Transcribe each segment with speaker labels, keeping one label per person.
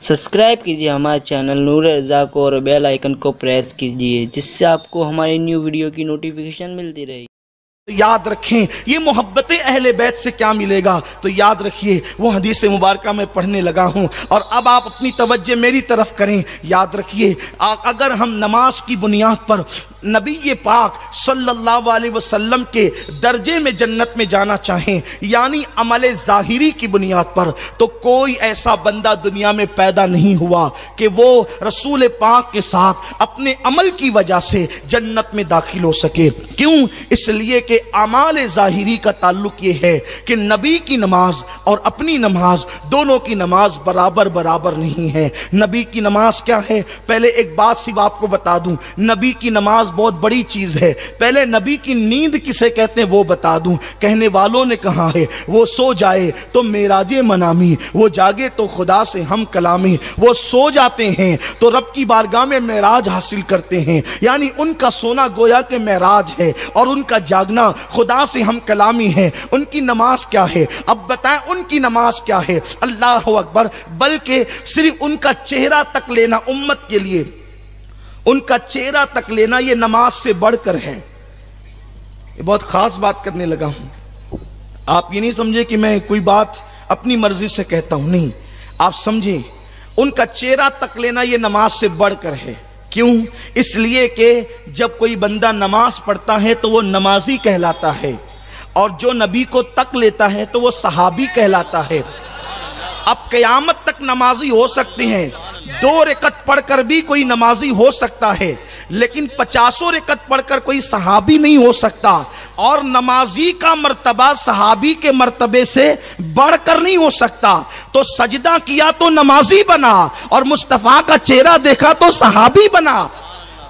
Speaker 1: Subscribe कीजिए हमारे channel नूर रज़ा को और बेल आइकन को प्रेस कीजिए जिससे आपको हमारी न्यू वीडियो की नोटिफिकेशन मिलती रहे।
Speaker 2: याद रखें ये मोहब्बतें अहले बैत से क्या मिलेगा, तो याद रखिए वो हदीस मुबारका में पढ़ने लगा हूं और अब आप अपनी तवज्जो मेरी तरफ करें। याद रखिए अगर हम नमाज की बुनियाद पर नबी पाक सल्लल्लाहु अलैहि वसल्लम के दर्जे में जन्नत में जाना चाहें, यानी अमल ज़ाहिरी की बुनियाद पर, तो कोई ऐसा बंदा दुनिया में पैदा नहीं हुआ कि वो रसूल पाक के साथ अपने अमल की वजह से जन्नत में दाखिल हो सके। क्यों? इसलिए कि अमाल ज़ाहिरी का ताल्लुक ये है कि नबी की नमाज और अपनी नमाज दोनों की नमाज बराबर बराबर नहीं है। नबी की नमाज क्या है? पहले एक बात सिर्फ आपको बता दूं, नबी की नमाज बहुत बड़ी चीज है। पहले नबी की नींद किसे कहते हैं वो बता दूं। कहने वालों ने कहा है वो सो जाए तो मेराजे मनामी, वो जागे तो खुदा से हम कलामी। वो सो जाते हैं तो रब की बारगाह में मेराज हासिल करते हैं, यानी उनका सोना गोया के मेराज है और उनका जागना खुदा से हम कलामी है। उनकी नमाज क्या है? अब बताएं उनकी नमाज क्या है? अल्लाह अकबर। बल्कि सिर्फ उनका चेहरा तक लेना उम्मत के लिए, उनका चेहरा तक लेना ये नमाज से बढ़कर है। ये बहुत खास बात करने लगा हूं। आप ये नहीं समझे कि मैं कोई बात अपनी मर्जी से कहता हूं, नहीं, आप समझे उनका चेहरा तक लेना ये नमाज से बढ़कर है। क्यों? इसलिए कि जब कोई बंदा नमाज पढ़ता है तो वो नमाजी कहलाता है, और जो नबी को तक लेता है तो वो सहाबी कहलाता है। अब क़यामत तक नमाजी हो सकते हैं, 2 रकत पढ़कर भी कोई नमाजी हो सकता है, लेकिन 50 रकत पढ़कर कोई सहाबी नहीं हो सकता। और नमाजी का मर्तबा सहाबी के मर्तबे से बढ़कर नहीं हो सकता। तो सजदा किया तो नमाजी बना और मुस्तफा का चेहरा देखा तो सहाबी बना।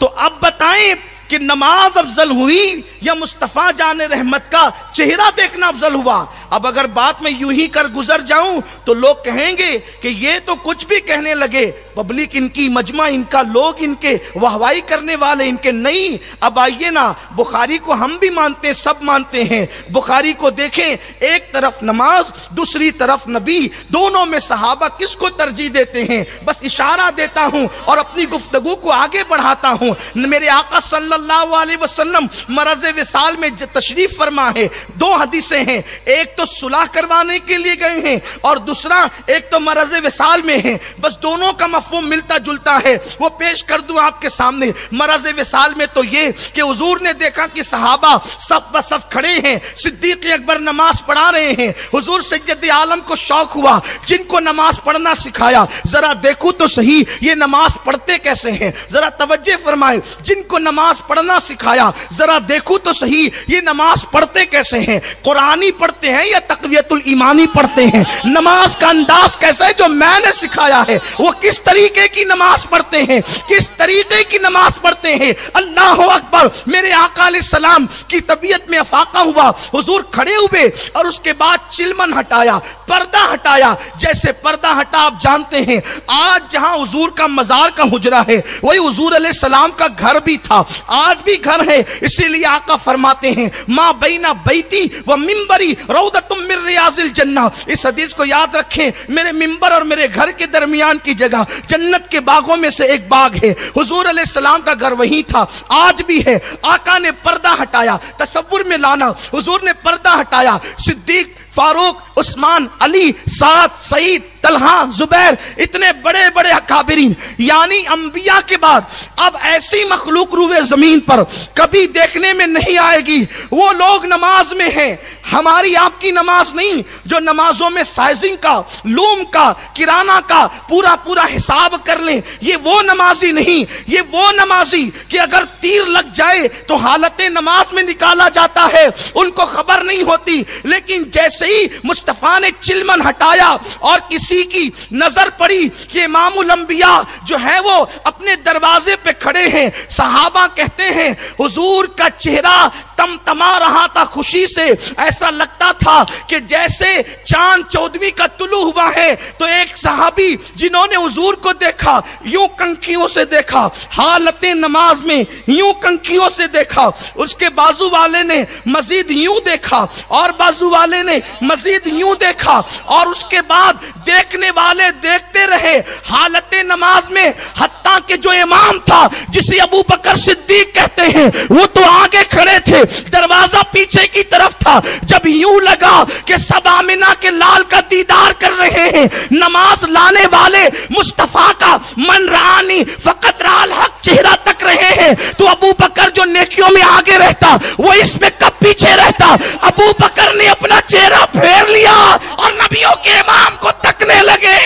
Speaker 2: तो अब बताएं कि नमाज अफजल हुई या मुस्तफा जाने रहमत का चेहरा देखना अफजल हुआ? अब अगर बात में यूं ही कर गुजर जाऊं तो लोग कहेंगे कि ये तो कुछ भी कहने लगे, पब्लिक इनकी, मजमा इनका, लोग इनके वाहवाही करने वाले इनके। नहीं, अब आइए ना, बुखारी को हम भी मानते हैं, सब मानते हैं। बुखारी को देखें, एक तरफ नमाज दूसरी तरफ नबी, दोनों में सहाबा किसको तरजीह देते हैं? बस इशारा देता हूं और अपनी गुफ्तगू को आगे बढ़ाता हूं। मेरे आका सल्लल्लाहु अलैहि वसल्लम मरज़े विसाल में तशरीफ फरमा है। 2 हदीसें हैं, एक तो सुलह करवाने के लिए गए हैं और दूसरा एक तो मरज़े विसाल में है। बस दोनों का मफ़हूम मिलता जुलता है, वो पेश कर दूं आपके सामने। मरज़े विसाल में तो ये कि हुजूर ने देखा कि सहाबा सफ ब सफ खड़े हैं, सिद्दीक़ अकबर नमाज पढ़ा रहे हैं। हुजूर सैयद आलम को शौक हुआ, जिनको नमाज पढ़ना सिखाया, जरा देखो तो सही ये नमाज पढ़ते कैसे हैं। जरा तवज्जो फरमाए, जिनको नमाज पढ़ना सिखाया, जरा देखो तो सही ये नमाज पढ़ते कैसे हैं। कुरानी पढ़ते हैं या तक़वियतुल ईमानी पढ़ते हैं? नमाज का अंदाज कैसा है जो मैंने सिखाया है? वो किस तरीके की नमाज पढ़ते हैं, किस तरीके की नमाज पढ़ते हैं? अल्लाह अकबर। मेरे आका अलैहिस्सलाम की तबीयत में अफाका हुआ, हुजूर खड़े हुए और उसके बाद चिलमन हटाया, पर्दा हटाया। जैसे पर्दा हटा, आप जानते हैं आज जहां हुजूर का मजार का हुजरा है वही हुजूर अलैहिस्सलाम का घर भी था, आज भी घर है। इसीलिए आका फरमाते हैं मां बैना बैती व मिंबरी रौदतुम मिन रियाजिल जन्नह। इस हदीस को याद रखें, मेरे मिंबर और मेरे घर के दरमियान की जगह जन्नत के बागों में से एक बाग है। हुजूर अलैहिस्सलाम का घर वहीं था, आज भी है। आका ने पर्दा हटाया, तसव्वुर में लाना, हुजूर ने पर्दा हटाया। सिद्दीक, फारूक, उस्मान, अली, साद, सईद, तलहा, जुबैर, इतने बड़े बड़े अकाबिरीन, यानी अंबिया के बाद अब ऐसी मखलूक रूए जमीन पर कभी देखने में नहीं आएगी। वो लोग नमाज में हैं, हमारी आपकी नमाज नहीं, जो नमाजों में साइजिंग का, लूम का, किराना का पूरा पूरा हिसाब कर लें। ये वो नमाजी नहीं, ये वो नमाजी कि अगर तीर लग जाए तो हालत नमाज में निकाला जाता है, उनको खबर नहीं होती। लेकिन जैसे ही मुस्तफा ने चिलमन हटाया और किसी की नजर पड़ी कि इमामुल अंबिया जो है वो अपने दरवाजे पे खड़े हैं, सहाबा कहते हैं हुजूर का चेहरा तमतमा रहा था खुशी से, ऐसा लगता था कि जैसे चांद 14वीं का तुलू हुआ है। तो एक सहाबी जिन्होंने हुजूर को देखा, यूं कंखियों से देखा, हालत नमाज में यूं कंखियों से देखा, उसके बाजू वाले ने मजीद यूं देखा और बाजू वाले ने मजीद यूं देखा, और उसके बाद देखने वाले देखते रहे رہے حالت نماز میں، حتیٰ کہ جو امام تھا جسے ابو بکر صدیق کہتے ہیں وہ تو آگے کھڑے تھے، دروازہ پیچھے کی طرف تھا۔ جب یوں لگا کہ سب آمنہ کے لال کا دیدار کر رہے ہیں، نماز لانے والے مصطفیٰ کا من رآنی فقط رأى الحق چہرہ تک رہے ہیں، تو ابو بکر جو نیکیوں میں آگے رہتا وہ اس میں کب پیچھے رہتا؟ ابو بکر نے اپنا چہرہ پھیر لیا اور نبیوں کے امام کو تکنے لگے۔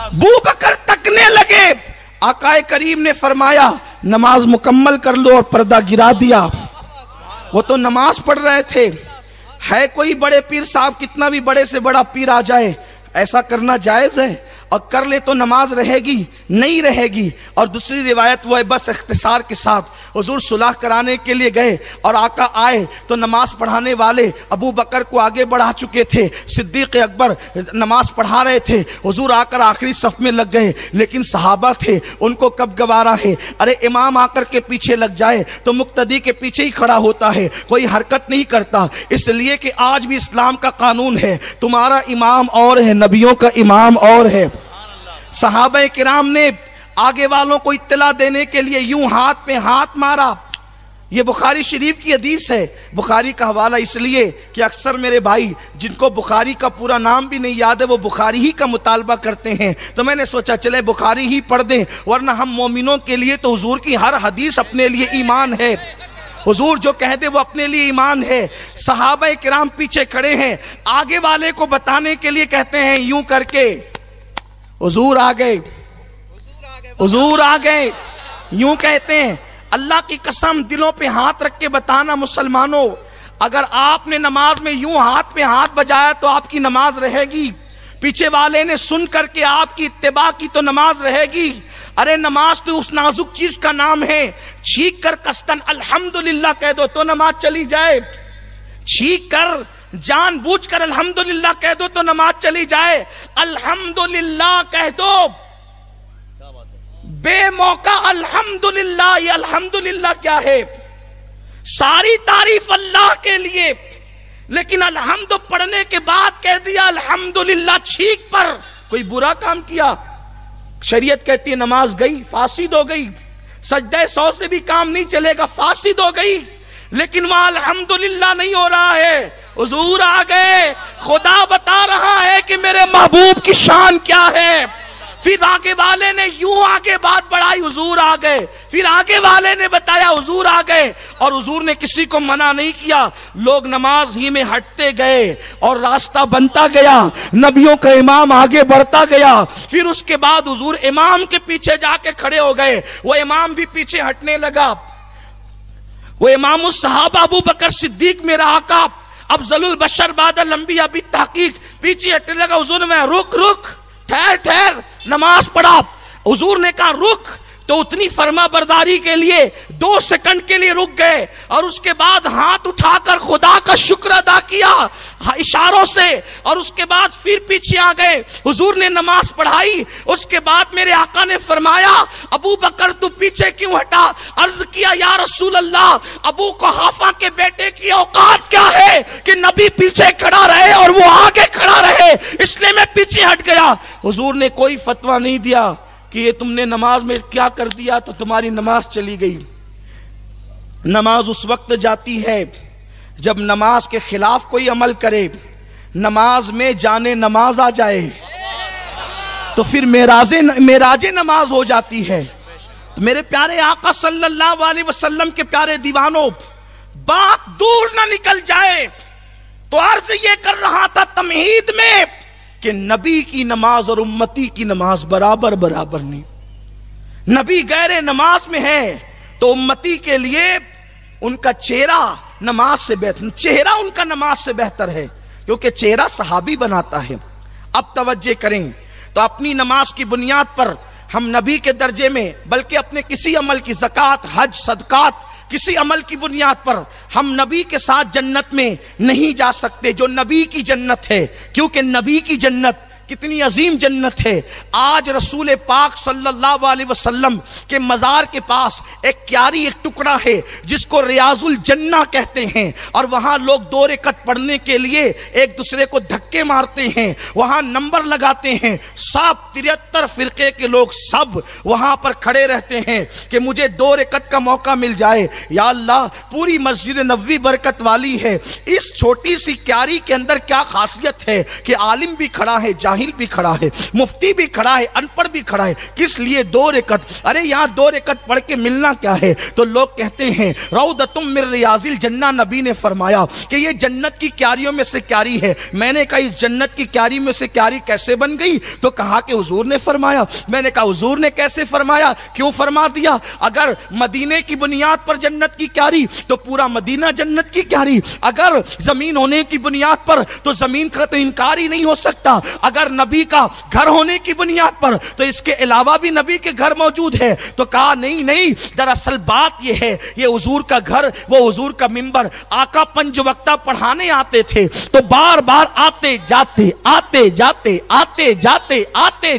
Speaker 2: ابو بکر تکنے لگے۔ آقا کریم نے فرمایا نماز مکمل کر لو اور پردہ گرا دیا۔ وہ تو نماز پڑھ رہے تھے، ہے کوئی بڑے پیر صاحب کتنا بھی بڑے سے بڑا پیر آ جائے ایسا کرنا جائز ہے؟ اور کر لے تو نماز رہے گی؟ نہیں رہے گی۔ اور دوسری روایت وہ ہے بس اختصار کے ساتھ حضور صلح کرانے کے لیے گئے اور آقا آئے تو نماز پڑھانے والے ابو بکر کو آگے بڑھا چکے تھے، صدیق اکبر نماز پڑھا رہے تھے، حضور آ کر آخری صف میں لگ گئے، لیکن صحابہ تھے ان کو کب گوارا ہے؟ ارے امام آ کر کے پیچھے لگ جائے تو مقتدی کے پیچھے ہی کھڑا ہوتا ہے، کوئی حرکت نہیں کرتا، اس لیے کہ آج بھی اسلام کا قانون ہے تمہارا امام اور ہے، نبیوں کا امام اور ہے۔ صحابہ کرام نے آگے والوں کو اطلاع دینے کے لیے یوں ہاتھ پہ ہاتھ مارا۔ یہ بخاری شریف کی حدیث ہے، بخاری کا حوالہ اس لیے کہ اکثر میرے بھائی جن کو بخاری کا پورا نام بھی نہیں یاد ہے وہ بخاری ہی کا مطالبہ کرتے ہیں، تو میں نے سوچا چلے بخاری ہی پڑھ دیں، ورنہ ہم مومنوں کے لیے تو حضور کی ہر حدیث اپنے لیے ایمان ہے، حضور جو کہہ دے وہ اپنے لیے ایمان ہے۔ صحابہ کرام پیچھے کھڑے ہیں، آگے والے کو بتانے کے لیے کہتے ہیں یوں کر کے حضور آ گئے، حضور آ گئے، یوں کہتے ہیں۔ اللہ کی قسم دلوں پہ ہاتھ رکھ کے بتانا مسلمانوں، اگر آپ نے نماز میں یوں ہاتھ پہ ہاتھ بجایا تو آپ کی نماز رہے گی؟ پیچھے والے نے سن کر کے آپ کی اتباع کی تو نماز رہے گی؟ ارے نماز تو اس نازک چیز کا نام ہے، چھینک کر قصدن الحمدللہ کہہ دو تو نماز چلی جائے، چھینک کر جان بوجھ کر الحمدللہ کہہ دو تو نماز چلی جائے، الحمدللہ کہہ دو بے موقع الحمدللہ۔ یہ الحمدللہ کیا ہے؟ ساری تعریف اللہ کے لیے، لیکن الحمد پڑھنے کے بعد کہہ دیا الحمدللہ چھینک پر، کوئی برا کام کیا؟ شریعت کہتی ہے نماز گئی، فاسد ہو گئی، سجدہ سو سے بھی کام نہیں چلے گا، فاسد ہو گئی، لیکن وہاں الحمدللہ نہیں ہو رہا ہے۔ حضور آ گئے، خدا بتا رہا ہے کہ میرے محبوب کی شان کیا ہے۔ پھر آگے والے نے یوں آگے بات بڑھائی، حضور آ گئے، پھر آگے والے نے بتایا حضور آ گئے، اور حضور نے کسی کو منع نہیں کیا، لوگ نماز ہی میں ہٹتے گئے اور راستہ بنتا گیا، نبیوں کا امام آگے بڑھتا گیا۔ پھر اس کے بعد حضور امام کے پیچھے جا کے کھڑے ہو گئے، وہ امام بھی پیچھے ہٹنے لگا، وہ امام الصحابہ ابو بکر صدیق میرا آقا افضل البشر بعد الانبیاء بالتحقیق پیچھے ہٹنے لگا۔ حضور نے رک رک، ٹھہر ٹھہر، نماز پڑھا۔ حضور نے کہا رک، تو اتنی فرما برداری کے لیے 2 سیکنڈ کے لیے رک گئے، اور اس کے بعد ہاتھ اٹھا کر خدا کا شکر ادا کیا اشاروں سے، اور اس کے بعد پھر پیچھے آ گئے۔ حضور نے نماز پڑھائی، اس کے بعد میرے آقا نے فرمایا ابو بکر تو پیچھے کیوں ہٹا؟ عرض کیا یا رسول اللہ، ابو قحافہ کے بیٹے کی اوقات کیا ہے کہ نبی پیچھے کھڑا رہے اور وہ آگے کھڑا رہے، اس لیے میں پیچھے ہٹ گیا۔ حضور نے کوئی فتویٰ نہیں دیا کہ یہ تم نے نماز میں کیا کر دیا تو تمہاری نماز چلی گئی۔ نماز اس وقت جاتی ہے جب نماز کے خلاف کوئی عمل کرے، نماز میں جانے نماز آ جائے تو پھر معراج نماز ہو جاتی ہے۔ میرے پیارے آقا صلی اللہ علیہ وسلم کے پیارے دیوانوں، بات دور نہ نکل جائے تو عرض یہ کر رہا تھا تمہید میں کہ نبی کی نماز اور امتی کی نماز برابر نہیں۔ نبی غیر نماز میں ہے تو امتی کے لیے ان کا چہرہ نماز سے بہتر، چہرہ ان کا نماز سے بہتر ہے، کیونکہ چہرہ صحابی بناتا ہے۔ اب توجہ کریں تو اپنی نماز کی بنیاد پر ہم نبی کے درجے میں، بلکہ اپنے کسی عمل کی زکوٰۃ، حج، صدقات، کسی عمل کی بنیاد پر ہم نبی کے ساتھ جنت میں نہیں جا سکتے جو نبی کی جنت ہے، کیونکہ نبی کی جنت کتنی عظیم جنت ہے. آج رسول پاک صلی اللہ علیہ وسلم کے مزار کے پاس ایک کیاری ایک ٹکڑا ہے جس کو ریاض الجنہ کہتے ہیں, اور وہاں لوگ 2 رکعت پڑھنے کے لیے ایک دوسرے کو دھکے مارتے ہیں, وہاں نمبر لگاتے ہیں. سب 73 فرقے کے لوگ سب وہاں پر کھڑے رہتے ہیں کہ مجھے 2 رکعت کا موقع مل جائے. یا اللہ, پوری مسجد نبوی برکت والی ہے, اس چھوٹی سی کیاری کے اندر کیا خاصیت ہے کہ عالم بھی کھڑا ہے, جاہل بھی کھڑا ہے, مفتی بھی کھڑا ہے, ان پڑھ بھی کھڑا ہے, کس لیے 2 رکعت؟ ارے یہاں 2 رکعت پڑھ کے ملنا کیا ہے؟ تو لوگ کہتے ہیں روضۃ من ریاض الجنہ. نبی نے فرمایا کہ یہ جنت کی کیاریوں میں سے کیاری ہے. میں نے کہا اس جنت کی کیاری میں سے کیاری کیسے بن گئی؟ تو کہا کہ حضور نے فرمایا. میں نے کہا حضور نے کیسے فرمایا, کیوں فرما دیا؟ اگر مدینے کی بنیاد پر جنت کی کیاری تو پورا مدینہ جنت کی کیاری, اگر زمین ہونے کی بنیاد پر تو زمین کا تو انکار ہی نہیں ہو سکتا, اگر نبی کا گھر ہونے کی بنیاد پر تو اس کے علاوہ بھی نبی کے گھر موجود ہے. تو کہا نہیں, دراصل بات یہ ہے, یہ حضور کا گھر, وہ حضور کا منبر. آقا 5 وقتہ پڑھانے آتے تھے تو بار بار آتے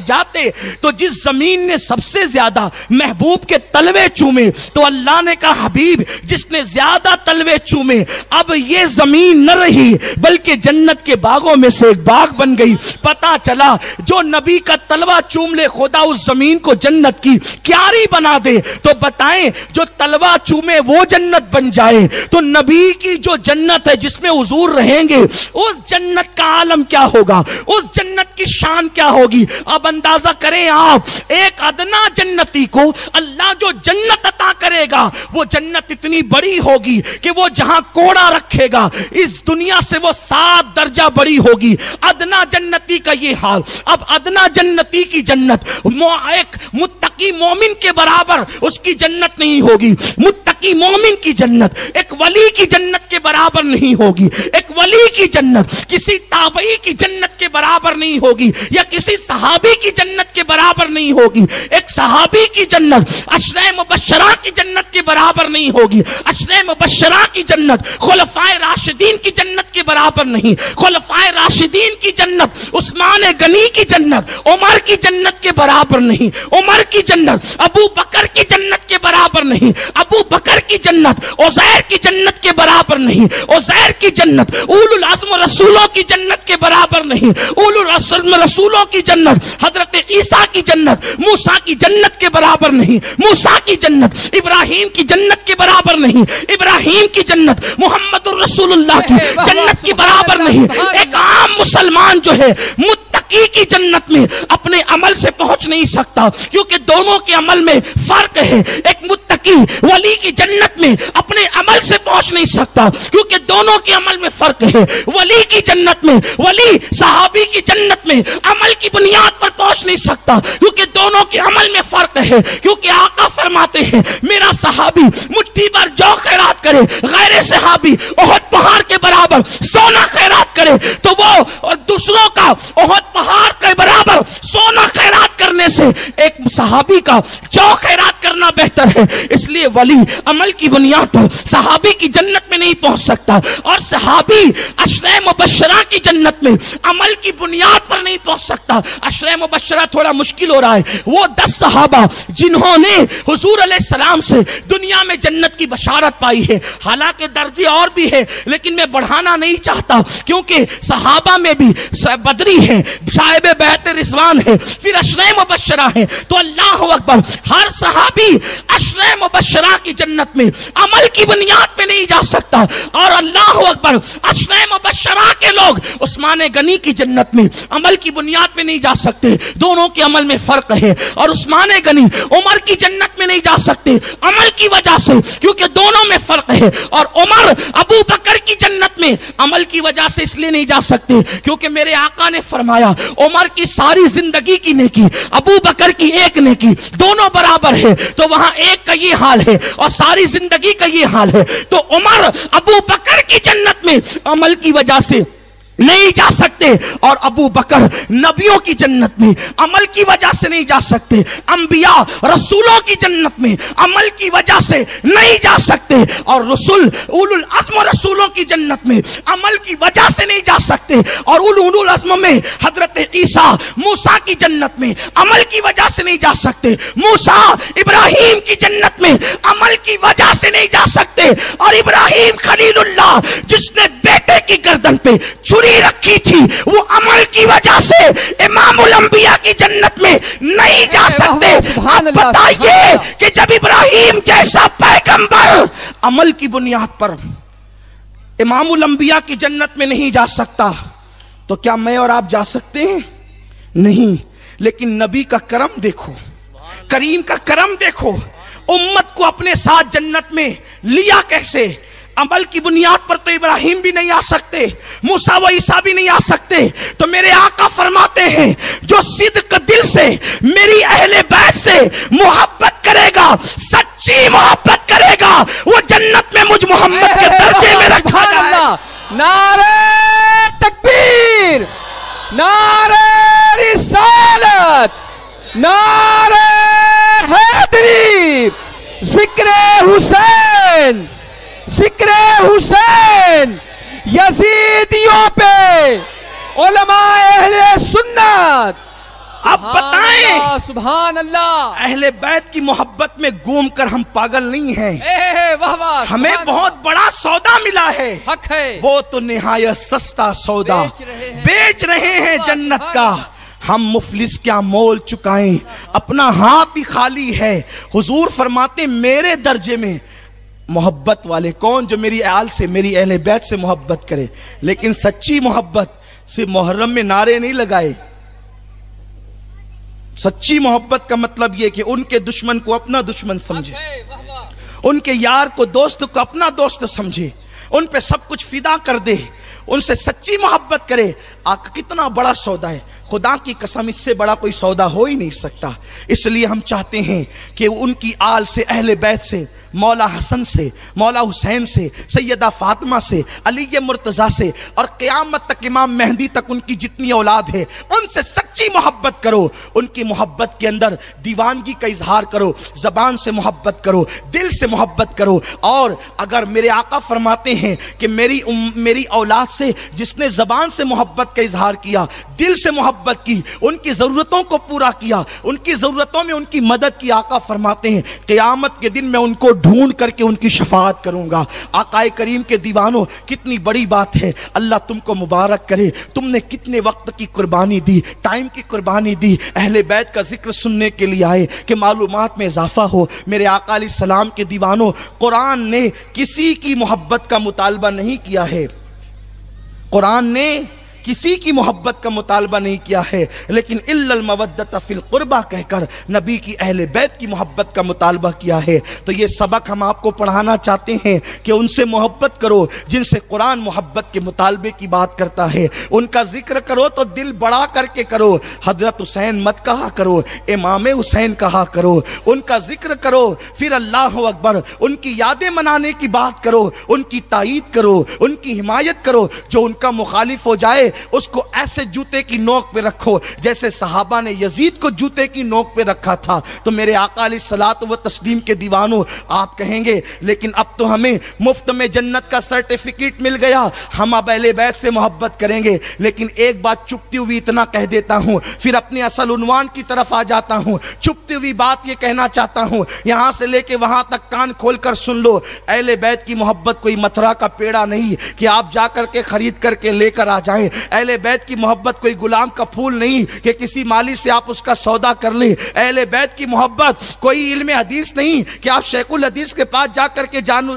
Speaker 2: جاتے تو جس زمین نے سب سے زیادہ محبوب کے تلوے چومے تو اللہ نے کہا حبیب جس نے زیادہ تلوے چومے اب یہ زمین نہ رہی بلکہ جنت کے باغوں میں سے ایک باغ بن گئی. پتا چلا جو نبی کا تلوہ چوم لے خدا اس زمین کو جنت کی کیاری بنا دے. تو بتائیں جو تلوہ چومے وہ جنت بن جائے تو نبی کی جو جنت ہے جس میں حضور رہیں گے اس جنت کا عالم کیا ہوگا, اس جنت کی شان کیا ہوگی. اب اندازہ کریں آپ, ایک ادنا جنتی کو اللہ جو جنت عطا کرے گا وہ جنت اتنی بڑی ہوگی کہ وہ جہاں کوڑا رکھے گا اس دنیا سے وہ 7 درجہ بڑی ہوگی. ادنا جنتی کا یہ حال. اب ادنا جنتی کی جنت ایک متقی مومن کے برابر اس کی جنت نہیں ہوگی. متقی مومن کی جنت ایک ولی کی جنت کے برابر نہیں ہوگی. ایک ولی کی جنت کسی تابعی کی جنت کے برابر نہیں ہوگی, یا کسی صحابی کی جنت کے برابر نہیں ہوگی. ایک صحابی کی جنت عشرہ مبشرہ کی جنت کے برابر نہیں ہوگی. عشرہ مبشرہ کی جنت خلفائے راشدین کی جنت کے برابر نہیں. خلفائے راشدین کی جنت عثمان غنی کی جنت عمر کی جنت کے برابر نہیں. عمر کی جنت ابو بکر کی جنت کے برابر نہیں. ابو بکر کی جنت عزیر کی جنت کے برابر نہیں. عزیر کی جنت اولو العزم رسولوں کی جنت کے برابر نہیں. اولو العزم رسولوں کی جنت حضرت عیسیٰ کی جنت موسیٰ کی جنت کے برابر نہیں. موسیٰ کی جنت ابراہیم کی جنت کے برابر نہیں. ابراہیم کی جنت محمد الرسول اللہ کی جنت کے برابر نہیں. ایک عام مسلمان جو ہے متقی کی جنت میں اپنے عمل سے پہنچ نہیں سکتا کیونکہ دونوں کے عمل میں فرق ہے. ایک متقی ولی کی جنت میں اپنے عمل سے پہنچ نہیں سکتا کیونکہ دونوں کے عمل میں فرق ہے. ولی کی جنت میں, ولی صحابی کی جنت میں عمل کی بنیاد پر پہنچ نہیں سکتا کیونکہ دونوں کے عمل میں فرق ہے. کیونکہ آقا فرماتے ہیں میرا صحابی مٹھی بھر جو خیرات کرے غیر صحابی احد پہاڑ کے برابر سونا خیرات کرے تو وہ دوسروں کا احد پہاڑ کے برابر سونا خیرات کرنے سے ایک صحابی کا جو خیرات کرنا بہتر ہے. اس لیے ولی عمل کی بنیاد پر صحابی کی جنت میں نہیں پہنچ سکتا اور صحابی عشرہ مبشرہ کی جنت میں عمل کی بنیاد پر نہیں پہنچ سکتا. عشرہ مبشرہ تھوڑا مشکل ہو رہا ہے. وہ 10 صحابہ جنہوں نے حضور علیہ السلام سے دنیا میں جنت کی بشارت پائی ہے. حالانکہ درجے اور بھی ہے لیکن میں بڑھانا نہیں چاہتا کیونکہ صحابہ میں بھی بدری ہیں, صاحب بیعت رضوان ہیں, پھر عشرہ مبشرہ ہیں. تو اللہ اکبر, ہر صحابی عشرہ مبشرہ کی جنت میں عمل کی بنیاد پہ نہیں جا سکتا. اور اللہ اکبر, عشرہ مبشرہ کے لوگ عثمان غنی کی جنت میں عمل کی بنیاد پہ نہیں جا سکتے. دونوں کے عمل میں فرق ہے. اور عثمان غنی عمر کی جنت میں نہیں جا سکتے عمل کی وجہ سے کیونکہ دونوں میں فرق ہے. اور عمر ابو بکر کی جنت میں عمل کی وجہ سے اس لیے نہیں جا سکتے کیونکہ میرے آقا نے فرمایا عمر کی ساری زندگی کی نیکی ابو بکر کی ایک نیکی دونوں برابر ہے. تو وہاں ایک کا یہ حال ہے اور ساری زندگی کا یہ حال ہے. تو عمر ابو بکر کی جنت میں عمل کی وجہ سے नहीं जा सकते। और अबू बकर नबियों की जन्नत में अमल की वजह से नहीं जा सकते, अंबिया रसूलों की जन्नत में अमल की वजह से नहीं जा सकते, और रसूल उलुल अज़्म रसूलों की जन्नत में अमल की वजह से नहीं जा सकते, और उलुल अज़्म में हजरत ईसा मूसा की जन्नत में अमल की वजह से नहीं जा सकते, मूसा इब्राहिम की जन्नत में अमल की वजह से नहीं जा सकते, और इब्राहिम खलीलुल्लाह जिसने बेटे की गर्दन पे छुरी रखी थी वो अमल की वजह से इमामुल अंबिया की जन्नत में नहीं जा सकते। अब बताइए कि जब इब्राहिम जैसा पैगंबर अमल की बुनियाद पर इमामुल अंबिया की जन्नत में नहीं जा सकता, तो क्या मैं और आप जा सकते हैं? नहीं। लेकिन नबी का करम देखो, करीम का करम देखो, उम्मत को अपने साथ जन्नत में लिया कैसे। अमल की बुनियाद पर तो इब्राहिम भी नहीं आ सकते, मूसा व ईसा भी नहीं आ सकते, तो मेरे आका फरमाते हैं जो सिद्क दिल से मेरी अहले बैत से मोहब्बत करेगा, सच्ची मोहब्बत करेगा, वो जन्नत में मुझ मोहम्मद के दर्जे में रखा जाएगा।
Speaker 3: नारे तकबीर, नारे रिसालत, नारे हैदरी, जिक्र हुसैन, जिक्र हुसैन, यजीदियों पे उलमाए अहले सुन्नत।
Speaker 2: अब बताएं,
Speaker 3: सुभान अल्लाह,
Speaker 2: अहले बैत की मोहब्बत में घूम कर हम पागल नहीं हैं।
Speaker 3: वाह वाह,
Speaker 2: हमें बहुत बड़ा सौदा मिला है,
Speaker 3: हक है,
Speaker 2: वो तो निहायत सस्ता सौदा बेच रहे हैं जन्नत का। हम मुफलिस क्या मोल चुकाएं, अपना हाथ ही खाली है। हुजूर फरमाते मेरे दर्जे में मोहब्बत वाले कौन, जो मेरी आल से, मेरी अहले बैत से मोहब्बत करे। लेकिन सच्ची मोहब्बत सिर्फ मुहर्रम में नारे नहीं लगाए। सच्ची मोहब्बत का मतलब यह कि उनके दुश्मन को अपना दुश्मन समझे, उनके यार को, दोस्त को अपना दोस्त समझे, उन पे सब कुछ फिदा कर दे, उनसे सच्ची मोहब्बत करे। आका कितना बड़ा सौदा है, खुदा की कसम इससे बड़ा कोई सौदा हो ही नहीं सकता। इसलिए हम चाहते हैं कि उनकी आल से, अहले बैत से, मौला हसन से, मौला हुसैन से, सैयदा फातिमा से, अली मुर्तजा से, और क़यामत तक इमाम मेहदी तक उनकी जितनी औलाद है उनसे सच्ची मोहब्बत करो। उनकी मोहब्बत के अंदर दीवानगी का इजहार करो, जबान से मोहब्बत करो, दिल से मोहब्बत करो। और अगर मेरे आका फरमाते हैं कि मेरी औलाद से जिसने जबान से मोहब्बत का इजहार किया, दिल से मोहब्बत की, उनकी जरूरतों को पूरा किया, उनकी जरूरतों में उनकी मदद की, आका फरमाते हैं क़यामत के दिन मैं उनको ढूंढ करके उनकी शफाअत करूंगा। आकाए करीम के दीवानों, कितनी बड़ी बात है। अल्लाह तुमको मुबारक करे, तुमने कितने वक्त की कुर्बानी दी, टाइम की कुर्बानी दी, अहले बैत का जिक्र सुनने के लिए आए कि मालूमात में इजाफा हो। मेरे आका अलैहिस्सलाम के दीवानों, कुरान ने किसी की मोहब्बत का मुतालबा नहीं किया है, कुरान ने किसी की मोहब्बत का मुतालबा नहीं किया है, लेकिन इल्लल मवद्दत फिल कुर्बा कहकर नबी की अहले बैत की मोहब्बत का मुतालबा किया है। तो ये सबक हम आपको पढ़ाना चाहते हैं कि उनसे मोहब्बत करो जिनसे कुरान मोहब्बत के मुतालबे की बात करता है। उनका जिक्र करो तो दिल बड़ा करके करो, हजरत हुसैन मत कहा करो, इमाम हुसैन कहा करो। उनका जिक्र करो, फिर अल्लाह अकबर, उनकी यादें मनाने की बात करो, उनकी तायीद करो, उनकी हिमायत करो। जो उनका मुखालिफ हो जाए उसको ऐसे जूते की नोक पे रखो जैसे सहाबा ने यजीद को जूते की नोक पे रखा था। तो मेरे आका अलैहिस्सलातु व तस्लीम के दीवानों, आप कहेंगे लेकिन अब तो हमें मुफ्त में जन्नत का सर्टिफिकेट मिल गया, हम अब अहले बैत से मोहब्बत करेंगे। लेकिन एक बात चुपती हुई इतना कह देता हूं, फिर अपने असल उन्वान की तरफ आ जाता हूं। चुपती हुई बात ये कहना चाहता हूं, यहां से लेके वहां तक कान खोलकर सुन लो। अहले बैत की मोहब्बत कोई मथुरा का पेड़ा नहीं कि आप जाकर के खरीद करके लेकर आ जाएं। अहले बैत की मोहब्बत कोई गुलाम का फूल नहीं कि किसी माली से आप उसका सौदा कर ले। अहले बैत की मोहब्बत कोई इल्म हदीस नहीं कि आप शेखुल हदीस के पास जाकर के जानू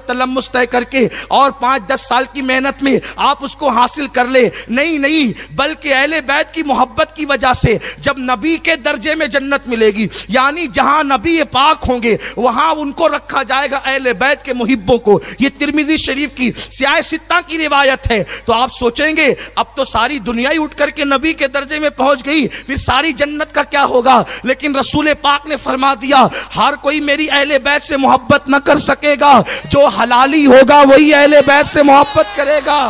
Speaker 2: तलम्मुस तय करके और 5-10 साल की मेहनत में आप उसको हासिल कर ले। नहीं नहीं, बल्कि अहले बैत की मोहब्बत की वजह से जब नबी के दर्जे में जन्नत मिलेगी, यानी जहां नबी पाक होंगे वहां उनको रखा जाएगा, अहले बैत के मुहिब्बों को। ये तिरमिजी शरीफ की सियाह सित्ता की रिवायत है। तो आप सोचेंगे अब तो सारी दुनिया ही उठ करके नबी के दर्जे में पहुंच गई, फिर सारी जन्नत का क्या होगा। लेकिन रसूल पाक ने फरमा दिया, हर कोई मेरी अहले बैत से मोहब्बत न कर सकेगा, जो हलाली होगा वही अहले बैत से मोहब्बत करेगा।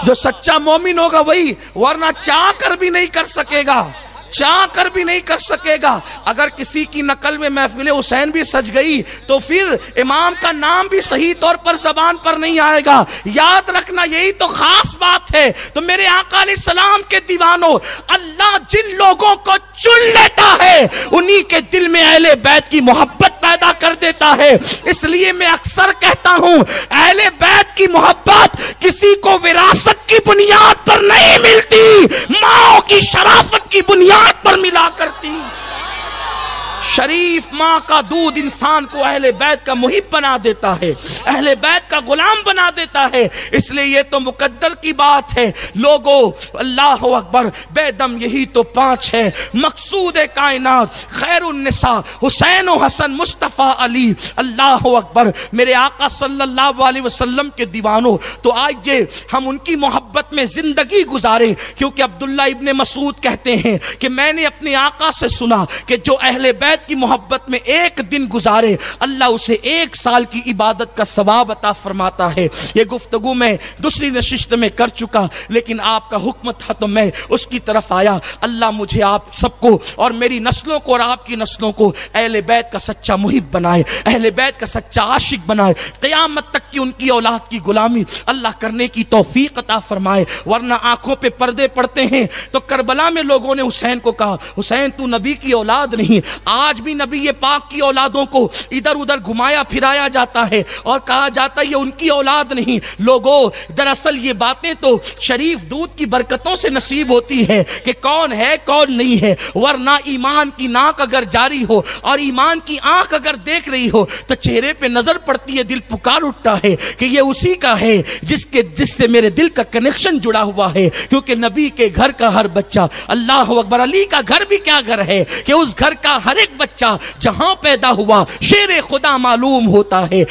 Speaker 2: जो सच्चा मोमिन होगा वही, वरना चाह कर भी नहीं कर सकेगा, चाह कर भी नहीं कर सकेगा। अगर किसी की नकल में महफिल हुसैन भी सज गई तो फिर इमाम का नाम भी सही तौर पर जबान पर नहीं आएगा। याद रखना, यही तो खास बात है। तो मेरे आका अलैहिस्सलाम के दीवानों, अल्लाह जिन लोगों को चुन लेता है उन्हीं के दिल में अहले बैत की मोहब्बत पैदा कर देता है। इसलिए मैं अक्सर कहता हूं, अहले बैत की मोहब्बत किसी को विरासत की बुनियाद पर नहीं मिलती, माओ की शराफत की बुनियाद पर मिला करती। शरीफ माँ का दूध इंसान को अहले बैत का मुहिब बना देता है, अहले बैत का गुलाम बना देता है। इसलिए ये तो मुकद्दर की बात है। लोगों, अल्लाह अकबर, बेदम यही तो 5 है मकसूद कायनात, खैरुन्निसा, हुसैन व हसन, मुस्तफ़ा अली। अल्लाह अकबर। मेरे आका सल्लल्लाहु अलैहि वसल्लम के दीवानों, तो आज ये हम उनकी मोहब्बत में जिंदगी गुजारें, क्योंकि अब्दुल्ला इब्ने मसूद कहते हैं कि मैंने अपने आका से सुना कि जो अहले बैत की मोहब्बत में एक दिन गुजारे, अल्लाह उसे 1 साल की इबादत का सवाब अता फरमाता है। ये गुफ्तगू मैं दूसरी नशिस्त में कर चुका, लेकिन आपका हुक्म था तो मैं उसकी तरफ आया। अल्लाह मुझे, आप सबको और मेरी नस्लों को और आपकी नस्लों को अहले बैत का सच्चा मुहिब बनाए, अहले बैत का सच्चा आशिक बनाए, क़यामत तक की उनकी औलाद की गुलामी अल्लाह करने की तौफीक अता फरमाए। वरना आंखों पे पर्दे पड़ते हैं। तो करबला में लोगों ने हुसैन को कहा, हुसैन तू नबी की औलाद नहीं। आज भी नबी ये पाक की औलादों को इधर उधर घुमाया फिराया जाता है और कहा जाता है ये उनकी औलाद नहीं। लोगों, दरअसल ये बातें तो शरीफ दूध की बरकतों से नसीब होती है कि कौन है कौन नहीं है। वरना ईमान की नाक अगर जारी हो और ईमान की आंख अगर देख रही हो तो चेहरे पे नजर पड़ती है, दिल पुकार उठता है कि ये उसी का है जिससे मेरे दिल का कनेक्शन जुड़ा हुआ है। क्योंकि नबी के घर का हर बच्चा, अल्लाह अकबर, अली का घर भी क्या घर है कि उस घर का हर एक बच्चा जहां पैदा हुआ शेर खुदा मालूम होता है।